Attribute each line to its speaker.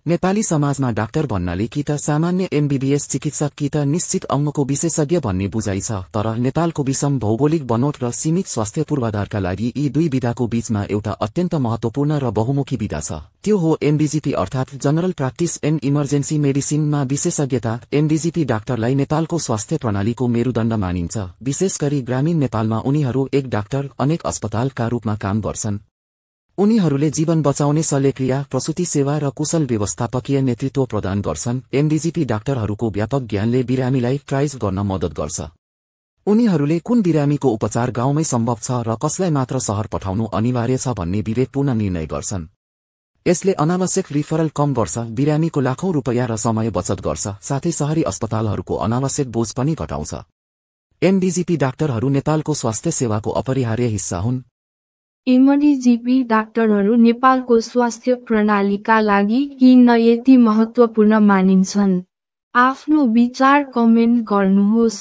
Speaker 1: नेपाली समाजमा डाक्टर भन्नाले कि त सामान्य एमबीबीएस चिकित्सक कि त निश्चित अङ्गको विशेषज्ञ भन्ने बुझाइ छ। तर नेपालको विषम भौगोलिक बनोट र सीमित स्वास्थ्य पूर्वाधारका लागि यी दुई विधाको बीचमा एउटा अत्यन्त महत्वपूर्ण र बहुमुखी विधा छ। त्यो हो एमडीजीपी अर्थात् जनरल प्र्याक्टिस एन्ड इमर्जेन्सी मेडिसिनमा विशेषज्ञता। एमडीजीपी डाक्टरलाई नेपालको स्वास्थ्य प्रणालीको मेरुदण्ड मानिन्छ। विशेष गरी ग्रामीण नेपालमा उनीहरू एक डाक्टर अनेक अस्पतालका रूपमा काम गर्छन्। उनीहरूले जीवन बचाउने शल्यक्रिया, प्रसूति सेवा र कुशल व्यवस्थापकीय नेतृत्व प्रदान गर्छन्। एमडीजीपी डाक्टरहरूको व्यापक ज्ञानले बिरामीलाई ट्राइज गर्न मद्दत गर्छ। उनीहरूले कुन बिरामीको उपचार गाउँमै सम्भव छ र कसलाई मात्र शहर पठाउनु अनिवार्य छ भन्ने विवेकपूर्ण निर्णय गर्छन्। यसले अनावश्यक रिफरल कम गर्छ, बिरामीको लाखौं रुपैयाँ र समय बचत गर्छ, साथै शहरी अस्पतालहरूको अनावश्यक बोझ पनि घटाउँछ। एमडीजीपी डाक्टरहरू नेपालको स्वास्थ्य सेवाको अपरिहार्य हिस्सा हुन्।
Speaker 2: एमडीजीपी डाक्टरहरू नेपालको स्वास्थ्य प्रणालीका लागि किन यति महत्त्वपूर्ण मानिन्छन्? आफ्नो विचार कमेन्ट गर्नुहोस्।